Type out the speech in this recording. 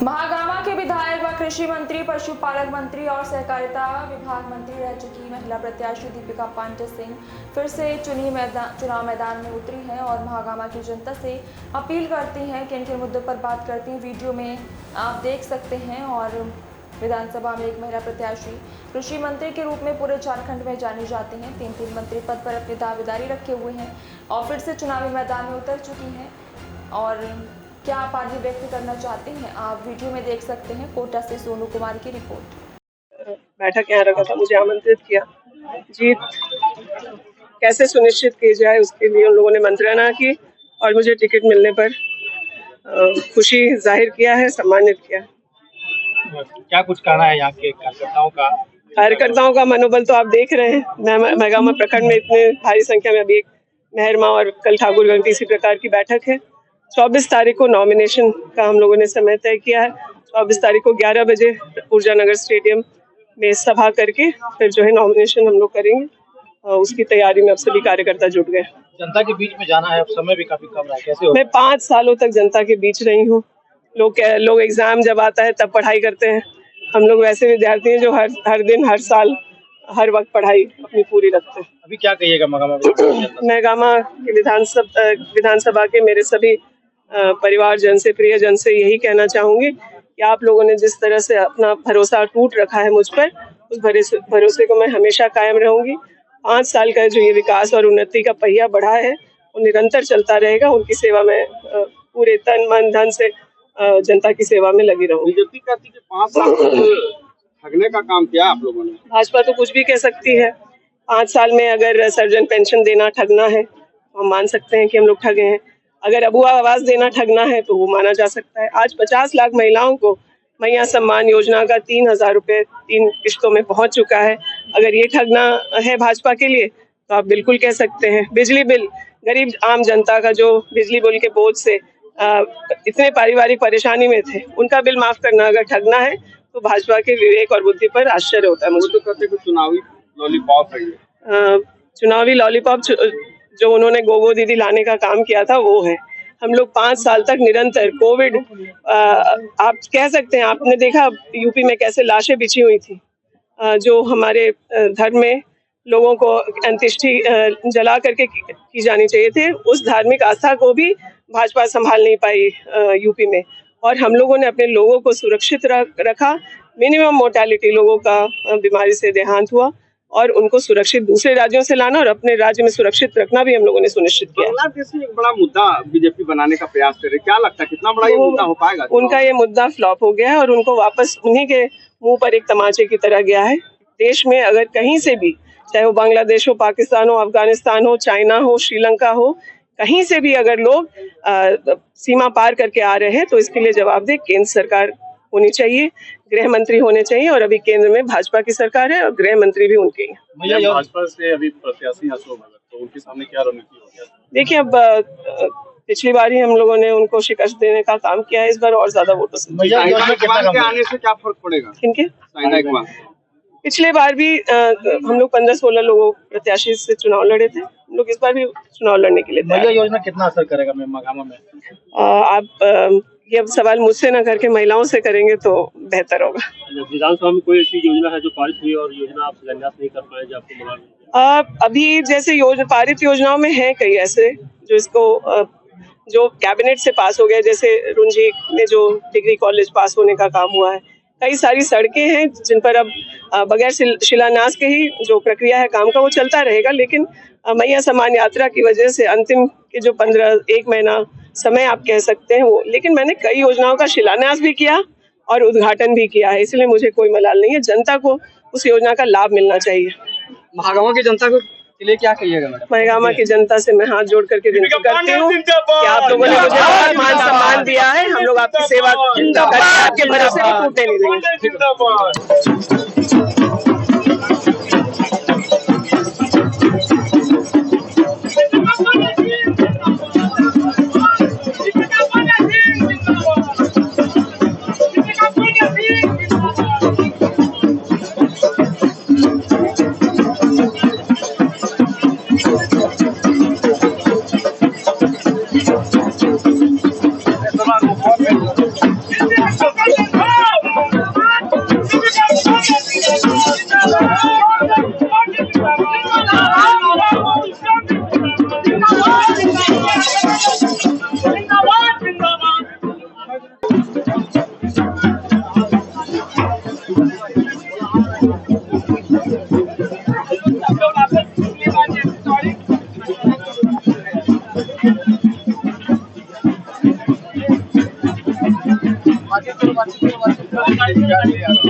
महागामा के विधायक व कृषि मंत्री, पशुपालन मंत्री और सहकारिता विभाग मंत्री रह चुकी महिला प्रत्याशी दीपिका पांडे सिंह फिर से चुनाव मैदान में उतरी हैं और महागामा की जनता से अपील करती हैं कि किन मुद्दों पर बात करती हैं। वीडियो में आप देख सकते हैं। और विधानसभा में एक महिला प्रत्याशी कृषि मंत्री के रूप में पूरे झारखंड में जानी जाती हैं। 3 मंत्री पद पर अपनी दावेदारी रखे हुए हैं और फिर से चुनावी मैदान में उतर चुकी हैं। और क्या आप आगे व्यक्त करना चाहते हैं, आप वीडियो में देख सकते हैं। कोटा से सोनू कुमार की रिपोर्ट। बैठक यहाँ रखा था, मुझे आमंत्रित किया। जीत कैसे सुनिश्चित की जाए उसके लिए उन लोगों ने मंत्रणा की और मुझे टिकट मिलने पर खुशी जाहिर किया है, सम्मानित किया। क्या कुछ कहना है यहाँ के कार्यकर्ताओं का? कार्यकर्ताओं का मनोबल तो आप देख रहे हैं। महागामा प्रखंड में इतने भारी संख्या में अभी एक मेहरमा और कल ठाकुरगंज इसी प्रकार की बैठक है। 24 तारीख को नॉमिनेशन का हम लोगों ने समय तय किया है। 24 तारीख को 11 बजे ऊर्जा नगर स्टेडियम में सभा करके फिर जो है नॉमिनेशन हम लोग करेंगे। उसकी तैयारी में अब सभी कार्यकर्ता जुट गए। जनता के बीच में जाना है, अब समय भी काफी कम रहा है, कैसे हो? मैं 5 सालों तक जनता के बीच रही हूँ। लोग एग्जाम जब आता है तब पढ़ाई करते हैं। हम लोग वैसे विद्यार्थी हैं जो हर दिन, हर साल, हर वक्त पढ़ाई अपनी पूरी रखते हैं। अभी क्या कहिएगा महागामा के विधानसभा के मेरे सभी परिवारजन से, प्रियजन से यही कहना चाहूंगी कि आप लोगों ने जिस तरह से अपना भरोसा टूट रखा है मुझ पर, उस भरोसे को मैं हमेशा कायम रहूंगी। 5 साल का जो ये विकास और उन्नति का पहिया बढ़ा है वो निरंतर चलता रहेगा। उनकी सेवा में पूरे तन मन धन से जनता की सेवा में लगी रहूंगी। बीजेपी कहती है कि 5 साल ठगने का काम किया आप लोगों ने। भाजपा तो कुछ भी कह सकती है। 5 साल में अगर सर्जन पेंशन देना ठगना है तो हम मान सकते हैं कि हम लोग ठगे हैं। अगर अबुआ आवास देना ठगना है तो वो माना जा सकता है। आज 50 लाख महिलाओं को मैया सम्मान योजना का 3,000 रुपए 3 किश्तों में पहुंच चुका है। अगर ये ठगना है भाजपा के लिए तो आप बिल्कुल कह सकते हैं। बिजली बिल, गरीब आम जनता का जो बिजली बिल के बोझ से इतने पारिवारिक परेशानी में थे, उनका बिल माफ करना अगर ठगना है तो भाजपा के विवेक और बुद्धि पर आश्चर्य होता है। मुझे तो कहते हैं कि चुनावी लॉलीपॉप है। चुनावी लॉलीपॉप जो उन्होंने गोगो दीदी लाने का काम किया था वो है। हम लोग 5 साल तक निरंतर कोविड, आप कह सकते हैं, आपने देखा यूपी में कैसे लाशें बिछी हुई थी। जो हमारे धर्म में लोगों को अंत्येष्टि जला करके की जानी चाहिए थे, उस धार्मिक आस्था को भी भाजपा संभाल नहीं पाई यूपी में। और हम लोगों ने अपने लोगों को सुरक्षित रखा। मिनिमम मोर्टेलिटी लोगों का बीमारी से देहांत हुआ और उनको सुरक्षित दूसरे राज्यों से लाना और अपने राज्य में सुरक्षित रखना भी हम लोगों ने सुनिश्चित किया। बांग्लादेश में एक बड़ा मुद्दा बीजेपी बनाने का प्रयास कर रही है, क्या लगता है कितना बड़ा ये मुद्दा हो पाएगा? उनका ये मुद्दा फ्लॉप हो गया है और उनको वापस उन्हीं के मुंह पर एक तमाचे की तरह गया है। देश में अगर कहीं से भी, चाहे वो बांग्लादेश हो, पाकिस्तान हो, अफगानिस्तान हो, चाइना हो, श्रीलंका हो, कहीं से भी अगर लोग सीमा पार करके आ रहे हैं तो इसके लिए जवाबदेह केंद्र सरकार होनी चाहिए, गृह मंत्री होने चाहिए। और अभी केंद्र में भाजपा की सरकार है और गृह मंत्री भी उनके हैं। भाजपा से अभी प्रत्याशी अशोक भगत, तो उनके सामने क्या रणनीति होगी? देखिए, अब पिछली बार ही हम लोगों ने उनको शिकस्त देने का काम किया है। इस बार और ज्यादा वोटों से आने से क्या फर्क पड़ेगा? किनके? पिछले बार भी हम लोग 15-16 लोगों प्रत्याशी से चुनाव लड़े थे। हम लोग इस बार भी चुनाव लड़ने के लिए महिला योजना कितना असर करेगा महागामा में? आप ये सवाल मुझसे न करके महिलाओं से करेंगे तो बेहतर होगा। विधानसभा में कोई ऐसी योजना है जो पारित हुई और योजना आप शिलान्यास नहीं कर पाए, जो आपको मिला? अभी जैसे पारित योजनाओं में है कई ऐसे जो इसको जो कैबिनेट से पास हो गया, जैसे रुंझी में जो डिग्री कॉलेज पास होने का काम हुआ है। कई सारी सड़कें हैं जिन पर अब बगैर शिलान्यास के ही जो प्रक्रिया है काम का वो चलता रहेगा। लेकिन मैया सम्मान यात्रा की वजह से अंतिम के जो 1 महीना समय आप कह सकते हैं वो, लेकिन मैंने कई योजनाओं का शिलान्यास भी किया और उद्घाटन भी किया है, इसलिए मुझे कोई मलाल नहीं है। जनता को उस योजना का लाभ मिलना चाहिए। महागामा की जनता को के लिए क्या कहिएगा मैडम? महागामा की जनता से मैं हाथ जोड़ करके विनती करती हूँ कि आप लोगों ने मुझे बहुत मान सम्मान दिया है। हम लोग आपकी सेवा करके आपके भरोसे को टूटने नहीं देंगे। रोजगार नहीं आ रहा।